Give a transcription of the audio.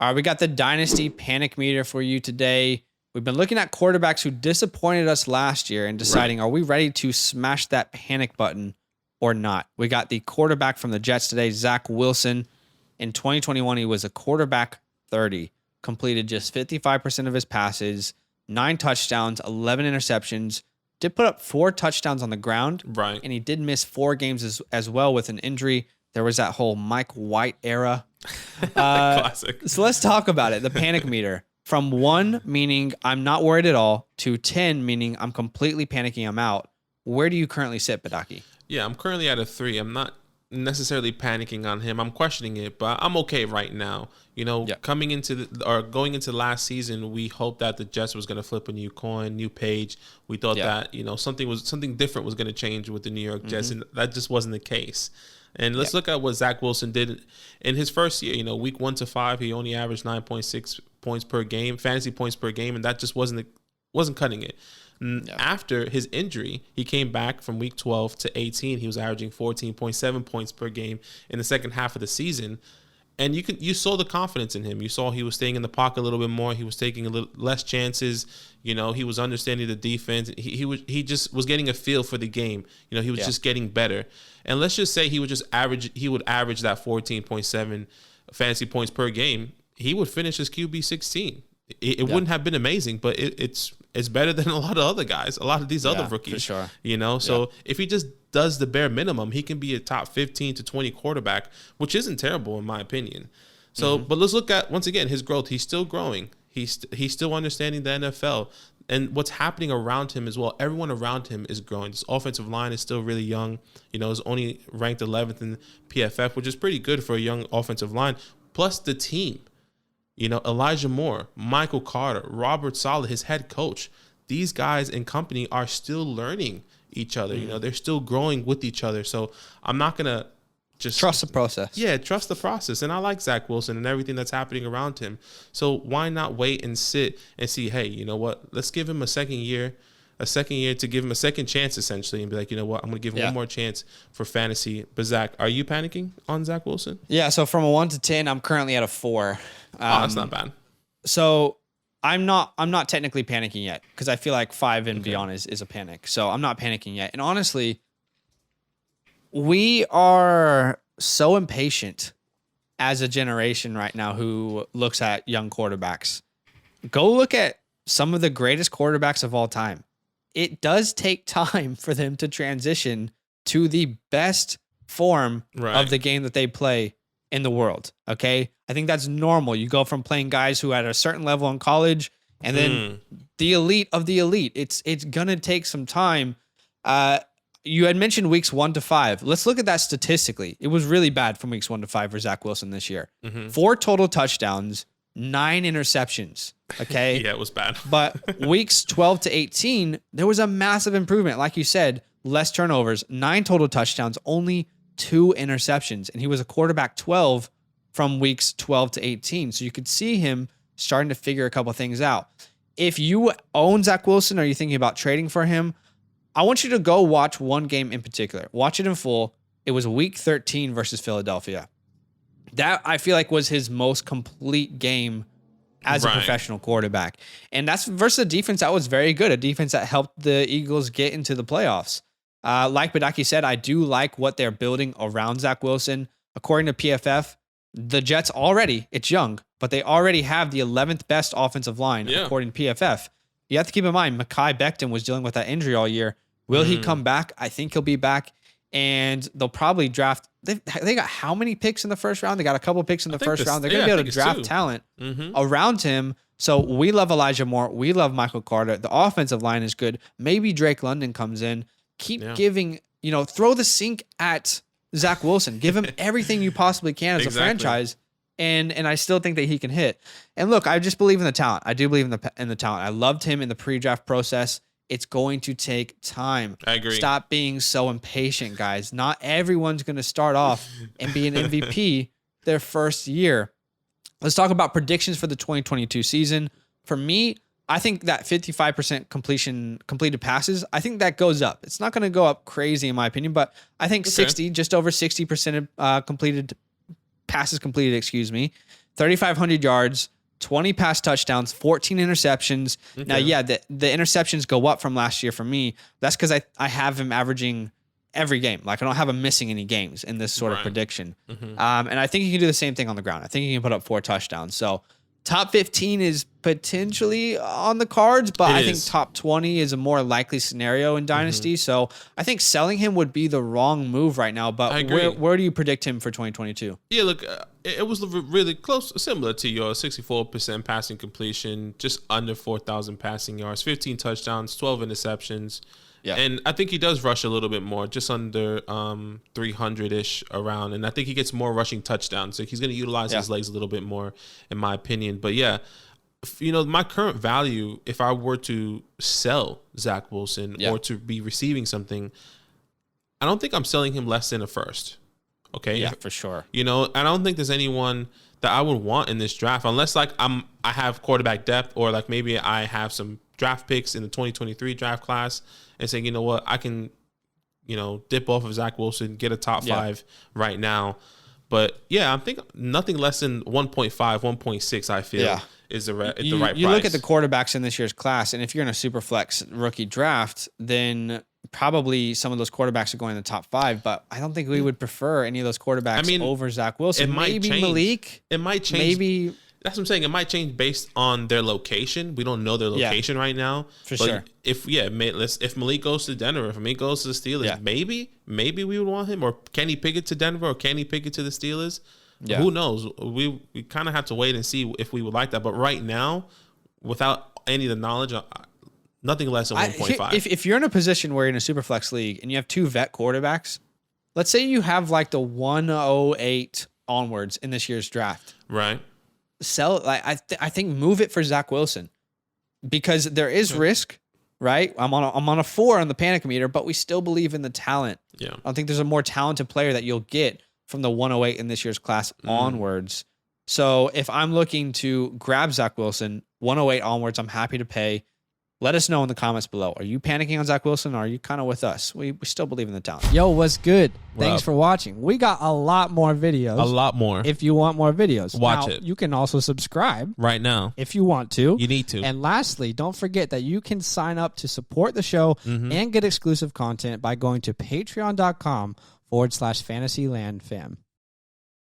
All right, we got the Dynasty Panic Meter for you today. We've been looking at quarterbacks who disappointed us last year and deciding, are we ready to smash that panic button or not? We got the quarterback from the Jets today, Zach Wilson. In 2021, he was a quarterback 30, completed just 55% of his passes, 9 touchdowns, 11 interceptions, did put up 4 touchdowns on the ground. Right. And he did miss 4 games as well with an injury. There was that whole Mike White era. Classic. So let's talk about it. The panic meter. From 1, meaning I'm not worried at all, to 10, meaning I'm completely panicking, I'm out. Where do you currently sit, Badake? Yeah, I'm currently at a 3. I'm not necessarily panicking on him. I'm questioning it, but I'm okay right now. You know, going into last season, we hoped that the Jets was going to flip a new coin, new page. We thought that, you know, something different was going to change with the New York Jets, and that just wasn't the case. And let's look at what Zach Wilson did in his first year. You know, week 1 to 5, he only averaged 9.6 points per game, fantasy points per game, and that just wasn't cutting it. After his injury, he came back from week 12 to 18. He was averaging 14.7 points per game in the second half of the season. And you saw the confidence in him. You saw he was staying in the pocket a little bit more. He was taking a little less chances. You know, he was understanding the defense. He just was getting a feel for the game. You know, he was just getting better. And let's just say he would average that 14.7 fantasy points per game. He would finish as QB 16. It wouldn't have been amazing, but it's better than a lot of other guys, a lot of these other rookies. For sure. You know, so if he just does the bare minimum, he can be a top 15 to 20 quarterback, which isn't terrible in my opinion. So, but let's look at, once again, his growth. He's still growing. He's still understanding the NFL and what's happening around him as well. Everyone around him is growing. This offensive line is still really young. You know, it's only ranked 11th in PFF, which is pretty good for a young offensive line. Plus the team. You know, Elijah Moore, Michael Carter, Robert Saleh, his head coach. These guys and company are still learning each other. You know, they're still growing with each other. So I'm not going to just trust the process. Yeah, trust the process. And I like Zach Wilson and everything that's happening around him. So why not wait and sit and see, hey, you know what? Let's give him a second year to give him a second chance, essentially, and be like, you know what? I'm going to give him one more chance for fantasy. But Zach, are you panicking on Zach Wilson? Yeah, so from a 1 to 10, I'm currently at a 4. That's not bad. So I'm not technically panicking yet because I feel like 5 and beyond is a panic. So I'm not panicking yet. And honestly, we are so impatient as a generation right now who looks at young quarterbacks. Go look at some of the greatest quarterbacks of all time. It does take time for them to transition to the best form of the game that they play in the world. Okay. I think that's normal. You go from playing guys who are at a certain level in college and then the elite of the elite. It's going to take some time. You had mentioned weeks 1 to 5. Let's look at that statistically. It was really bad from weeks 1 to 5 for Zach Wilson this year. 4 total touchdowns, 9 interceptions. Okay. Yeah, it was bad. But weeks 12 to 18, there was a massive improvement. Like you said, less turnovers, 9 total touchdowns, only 2 interceptions. And he was a quarterback 12 from weeks 12 to 18. So you could see him starting to figure a couple things out. If you own Zach Wilson, or you're thinking about trading for him, I want you to go watch one game in particular. Watch it in full. It was week 13 versus Philadelphia. That, I feel like, was his most complete game as a professional quarterback. And that's versus a defense that was very good, a defense that helped the Eagles get into the playoffs. Like Badake said, I do like what they're building around Zach Wilson. According to PFF, the Jets already, it's young, but they already have the 11th best offensive line, according to PFF. You have to keep in mind, Mekhi Becton was dealing with that injury all year. Will he come back? I think he'll be back. And they'll probably draft. They got how many picks in the first round? They got a couple picks in the first round. They're going to be able to draft talent around him. So we love Elijah Moore. We love Michael Carter. The offensive line is good. Maybe Drake London comes in. Keep giving, throw the sink at Zach Wilson. Give him everything you possibly can as a franchise. And I still think that he can hit. And look, I just believe in the talent. I do believe in the talent. I loved him in the pre-draft process. It's going to take time. I agree. Stop being so impatient, guys. Not everyone's going to start off and be an MVP their first year. Let's talk about predictions for the 2022 season. For me, I think that 55% completed passes, I think that goes up. It's not going to go up crazy in my opinion, but I think just over 60% passes completed, 3,500 yards, 20 pass touchdowns, 14 interceptions. Okay. Now, yeah, the interceptions go up from last year for me. That's because I have him averaging every game. Like, I don't have him missing any games in this sort of prediction. And I think he can do the same thing on the ground. I think he can put up 4 touchdowns. So top 15 is potentially on the cards, but I think top 20 is a more likely scenario in Dynasty. So I think selling him would be the wrong move right now. But where do you predict him for 2022? Yeah, look, it was really close, similar to your 64% passing completion, just under 4,000 passing yards, 15 touchdowns, 12 interceptions. Yeah. And I think he does rush a little bit more, just under 300-ish around. And I think he gets more rushing touchdowns. So he's going to utilize his legs a little bit more, in my opinion. But yeah, my current value, if I were to sell Zach Wilson or to be receiving something, I don't think I'm selling him less than a first. Okay. Yeah, for sure. I don't think there's anyone that I would want in this draft, unless like I have quarterback depth, or like maybe I have some draft picks in the 2023 draft class and saying, you know what, I can, dip off of Zach Wilson, get a top 5 right now. But yeah, I'm thinking nothing less than 1.5, 1.6, I feel is the right price. You look at the quarterbacks in this year's class, and if you're in a super flex rookie draft, then probably some of those quarterbacks are going in the top 5, but I don't think we would prefer any of those quarterbacks over Zach Wilson. It might change. Malik. It might change. That's what I'm saying. It might change based on their location. We don't know their location right now. For sure. If Malik goes to Denver, if Malik goes to the Steelers, maybe we would want him. Or can he pick it to Denver, or can he pick it to the Steelers? Yeah. Who knows? We kind of have to wait and see if we would like that. But right now, without any of the knowledge, nothing less than 1.5. If you're in a position where you're in a super flex league and you have 2 vet quarterbacks, let's say you have like the 108 onwards in this year's draft. Right. Sell it. I think move it for Zach Wilson, because there is risk, right? I'm on a 4 on the panic meter, but we still believe in the talent. Yeah. I think there's a more talented player that you'll get from the 108 in this year's class onwards. So if I'm looking to grab Zach Wilson, 108 onwards, I'm happy to pay. Let us know in the comments below. Are you panicking on Zach Wilson, or are you kind of with us? We still believe in the talent. Yo, what's good? Thanks for watching. We got a lot more videos. A lot more. If you want more videos. Watch it. You can also subscribe. Right now. If you want to. You need to. And lastly, don't forget that you can sign up to support the show and get exclusive content by going to patreon.com/fantasylandfam.